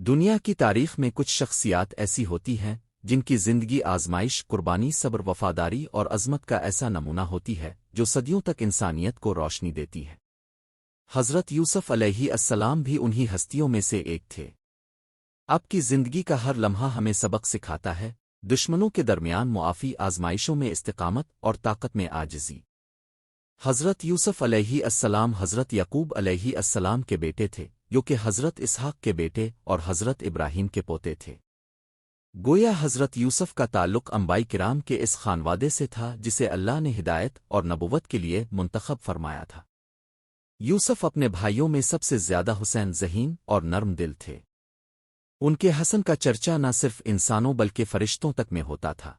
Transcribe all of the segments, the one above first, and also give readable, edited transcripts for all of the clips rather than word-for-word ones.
دنیا کی تاریخ میں کچھ شخصیات ایسی ہوتی ہیں جن کی زندگی آزمائش، قربانی، صبر، وفاداری اور عظمت کا ایسا نمونہ ہوتی ہے جو صدیوں تک انسانیت کو روشنی دیتی ہے۔ حضرت یوسف علیہ السلام بھی انہی ہستیوں میں سے ایک تھے۔ آپ کی زندگی کا ہر لمحہ ہمیں سبق سکھاتا ہے، دشمنوں کے درمیان معافی، آزمائشوں میں استقامت اور طاقت میں عاجزی۔ حضرت یوسف علیہ السلام حضرت یعقوب علیہ السلام کے بیٹے تھے، جو کہ حضرت اسحاق کے بیٹے اور حضرت ابراہیم کے پوتے تھے۔ گویا حضرت یوسف کا تعلق انبیاء کرام کے اس خانوادے سے تھا جسے اللہ نے ہدایت اور نبوت کے لیے منتخب فرمایا تھا۔ یوسف اپنے بھائیوں میں سب سے زیادہ حسین ذہین اور نرم دل تھے۔ ان کے حسن کا چرچا نہ صرف انسانوں بلکہ فرشتوں تک میں ہوتا تھا۔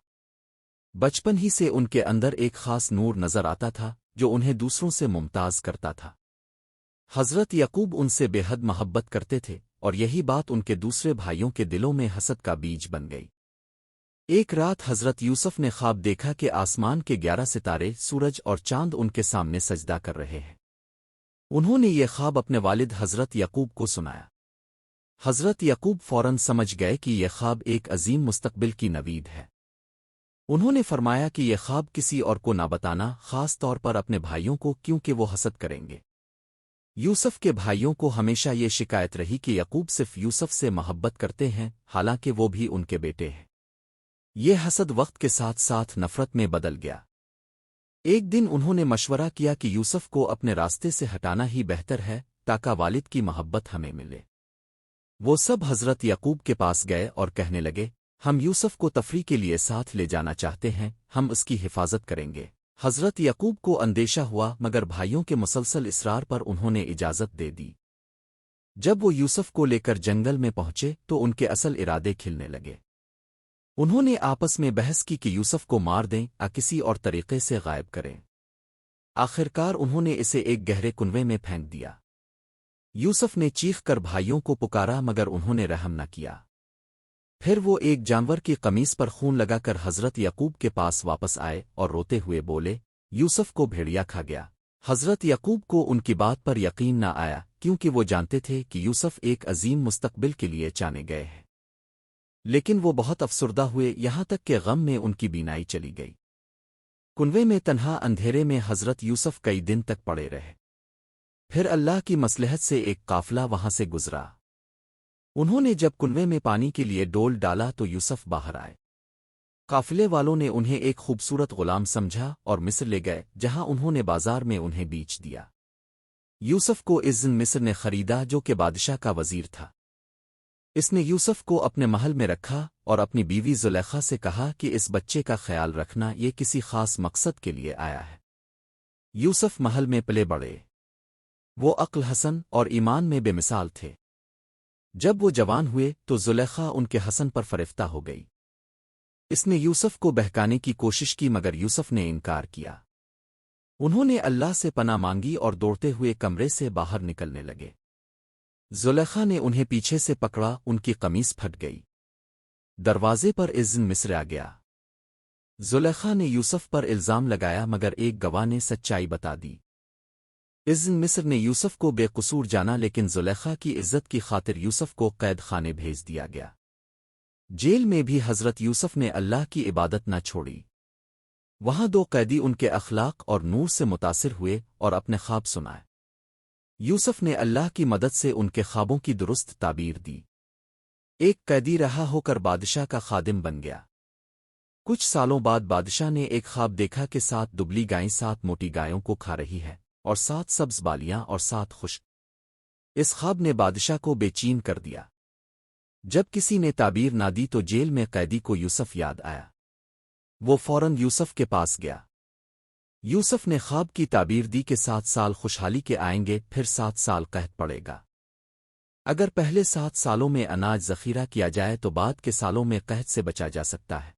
بچپن ہی سے ان کے اندر ایک خاص نور نظر آتا تھا جو انہیں دوسروں سے ممتاز کرتا تھا۔ حضرت یعقوب ان سے بے حد محبت کرتے تھے اور یہی بات ان کے دوسرے بھائیوں کے دلوں میں حسد کا بیج بن گئی۔ ایک رات حضرت یوسف نے خواب دیکھا کہ آسمان کے 11 ستارے، سورج اور چاند ان کے سامنے سجدہ کر رہے ہیں۔ انہوں نے یہ خواب اپنے والد حضرت یعقوب کو سنایا۔ حضرت یعقوب فوراً سمجھ گئے کہ یہ خواب ایک عظیم مستقبل کی نوید ہے۔ انہوں نے فرمایا کہ یہ خواب کسی اور کو نہ بتانا، خاص طور پر اپنے بھائیوں کو، کیونکہ وہ حسد کریں گے۔ یوسف کے بھائیوں کو ہمیشہ یہ شکایت رہی کہ یعقوب صرف یوسف سے محبت کرتے ہیں، حالانکہ وہ بھی ان کے بیٹے ہیں۔ یہ حسد وقت کے ساتھ ساتھ نفرت میں بدل گیا۔ ایک دن انہوں نے مشورہ کیا کہ یوسف کو اپنے راستے سے ہٹانا ہی بہتر ہے تاکہ والد کی محبت ہمیں ملے۔ وہ سب حضرت یعقوب کے پاس گئے اور کہنے لگے، ہم یوسف کو تفریح کے لیے ساتھ لے جانا چاہتے ہیں، ہم اس کی حفاظت کریں گے۔ حضرت یعقوب کو اندیشہ ہوا، مگر بھائیوں کے مسلسل اصرار پر انہوں نے اجازت دے دی۔ جب وہ یوسف کو لے کر جنگل میں پہنچے تو ان کے اصل ارادے کھلنے لگے۔ انہوں نے آپس میں بحث کی کہ یوسف کو مار دیں یا کسی اور طریقے سے غائب کریں۔ آخرکار انہوں نے اسے ایک گہرے کنویں میں پھینک دیا۔ یوسف نے چیخ کر بھائیوں کو پکارا مگر انہوں نے رحم نہ کیا۔ پھر وہ ایک جانور کی قمیص پر خون لگا کر حضرت یعقوب کے پاس واپس آئے اور روتے ہوئے بولے، یوسف کو بھیڑیا کھا گیا۔ حضرت یعقوب کو ان کی بات پر یقین نہ آیا، کیونکہ وہ جانتے تھے کہ یوسف ایک عظیم مستقبل کے لیے چانے گئے ہیں۔ لیکن وہ بہت افسردہ ہوئے، یہاں تک کہ غم میں ان کی بینائی چلی گئی۔ کنویں میں تنہا اندھیرے میں حضرت یوسف کئی دن تک پڑے رہے۔ پھر اللہ کی مصلحت سے ایک قافلہ وہاں سے گزرا۔ انہوں نے جب کنویں میں پانی کے لیے ڈول ڈالا تو یوسف باہر آئے۔ قافلے والوں نے انہیں ایک خوبصورت غلام سمجھا اور مصر لے گئے، جہاں انہوں نے بازار میں انہیں بیچ دیا۔ یوسف کو عزن مصر نے خریدا، جو کہ بادشاہ کا وزیر تھا۔ اس نے یوسف کو اپنے محل میں رکھا اور اپنی بیوی زلیخا سے کہا کہ اس بچے کا خیال رکھنا، یہ کسی خاص مقصد کے لیے آیا ہے۔ یوسف محل میں پلے بڑھے۔ وہ عقل حسن اور ایمان میں بے مثال تھے۔ جب وہ جوان ہوئے تو زلیخا ان کے حسن پر فریفتہ ہو گئی۔ اس نے یوسف کو بہکانے کی کوشش کی مگر یوسف نے انکار کیا۔ انہوں نے اللہ سے پناہ مانگی اور دوڑتے ہوئے کمرے سے باہر نکلنے لگے۔ زلیخا نے انہیں پیچھے سے پکڑا، ان کی قمیص پھٹ گئی۔ دروازے پر عزن مصر آ گیا۔ زلیخا نے یوسف پر الزام لگایا مگر ایک گواہ نے سچائی بتا دی۔ عزن مصر نے یوسف کو بے قصور جانا، لیکن زلیخا کی عزت کی خاطر یوسف کو قید خانے بھیج دیا گیا۔ جیل میں بھی حضرت یوسف نے اللہ کی عبادت نہ چھوڑی۔ وہاں دو قیدی ان کے اخلاق اور نور سے متاثر ہوئے اور اپنے خواب سنائے۔ یوسف نے اللہ کی مدد سے ان کے خوابوں کی درست تعبیر دی۔ ایک قیدی رہا ہو کر بادشاہ کا خادم بن گیا۔ کچھ سالوں بعد بادشاہ نے ایک خواب دیکھا کہ 7 دبلی گائیں 7 موٹی گایوں کو کھا رہی ہے، اور 7 سبز بالیاں اور 7 خشک۔ اس خواب نے بادشاہ کو بے چین کر دیا۔ جب کسی نے تعبیر نہ دی تو جیل میں قیدی کو یوسف یاد آیا۔ وہ فوراً یوسف کے پاس گیا۔ یوسف نے خواب کی تعبیر دی کہ 7 سال خوشحالی کے آئیں گے، پھر 7 سال قحط پڑے گا۔ اگر پہلے 7 سالوں میں اناج ذخیرہ کیا جائے تو بعد کے سالوں میں قحط سے بچا جا سکتا ہے۔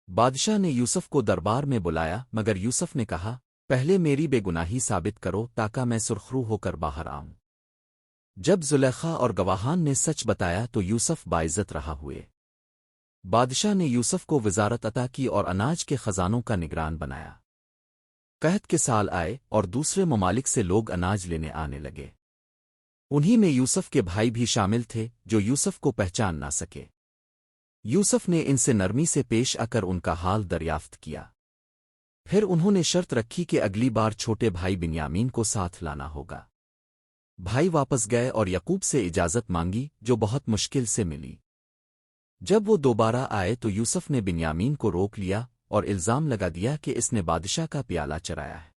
بادشاہ نے یوسف کو دربار میں بلایا مگر یوسف نے کہا، پہلے میری بے گناہی ثابت کرو تاکہ میں سرخرو ہو کر باہر آؤں۔ جب زلیخا اور گواہان نے سچ بتایا تو یوسف باعزت رہا ہوئے۔ بادشاہ نے یوسف کو وزارت عطا کی اور اناج کے خزانوں کا نگران بنایا۔ قحط کے سال آئے اور دوسرے ممالک سے لوگ اناج لینے آنے لگے۔ انہی میں یوسف کے بھائی بھی شامل تھے جو یوسف کو پہچان نہ سکے۔ یوسف نے ان سے نرمی سے پیش آ کر ان کا حال دریافت کیا۔ پھر انہوں نے شرط رکھی کہ اگلی بار چھوٹے بھائی بنیامین کو ساتھ لانا ہوگا۔ بھائی واپس گئے اور یعقوب سے اجازت مانگی جو بہت مشکل سے ملی۔ جب وہ دوبارہ آئے تو یوسف نے بنیامین کو روک لیا اور الزام لگا دیا کہ اس نے بادشاہ کا پیالہ چرایا ہے۔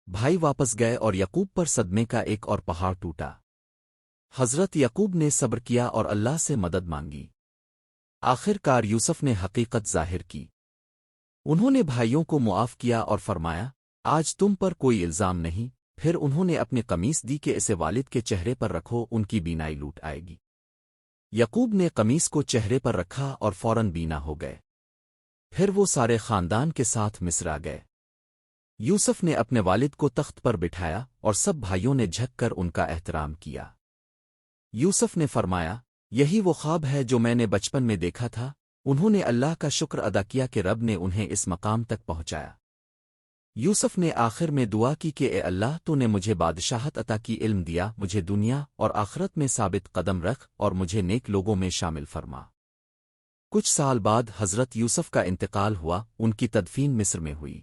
بھائی واپس گئے اور یعقوب پر صدمے کا ایک اور پہاڑ ٹوٹا۔ حضرت یعقوب نے صبر کیا اور اللہ سے مدد مانگی۔ آخر کار یوسف نے حقیقت ظاہر کی۔ انہوں نے بھائیوں کو معاف کیا اور فرمایا، آج تم پر کوئی الزام نہیں۔ پھر انہوں نے اپنی قمیص دی کہ اسے والد کے چہرے پر رکھو، ان کی بینائی لوٹ آئے گی۔ یعقوب نے قمیص کو چہرے پر رکھا اور فوراً بینا ہو گئے۔ پھر وہ سارے خاندان کے ساتھ مصر آ گئے۔ یوسف نے اپنے والد کو تخت پر بٹھایا اور سب بھائیوں نے جھک کر ان کا احترام کیا۔ یوسف نے فرمایا، یہی وہ خواب ہے جو میں نے بچپن میں دیکھا تھا۔ انہوں نے اللہ کا شکر ادا کیا کہ رب نے انہیں اس مقام تک پہنچایا۔ یوسف نے آخر میں دعا کی کہ اے اللہ، تو نے مجھے بادشاہت عطا کی، علم دیا، مجھے دنیا اور آخرت میں ثابت قدم رکھ اور مجھے نیک لوگوں میں شامل فرما۔ کچھ سال بعد حضرت یوسف کا انتقال ہوا، ان کی تدفین مصر میں ہوئی۔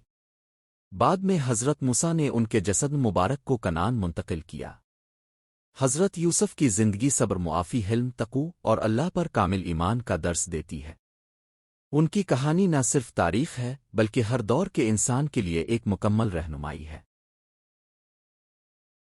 بعد میں حضرت موسیٰ نے ان کے جسد مبارک کو کنعان منتقل کیا۔ حضرت یوسف کی زندگی صبر، معافی، حلم، تقوی اور اللہ پر کامل ایمان کا درس دیتی ہے۔ ان کی کہانی نہ صرف تاریخ ہے بلکہ ہر دور کے انسان کے لیے ایک مکمل رہنمائی ہے۔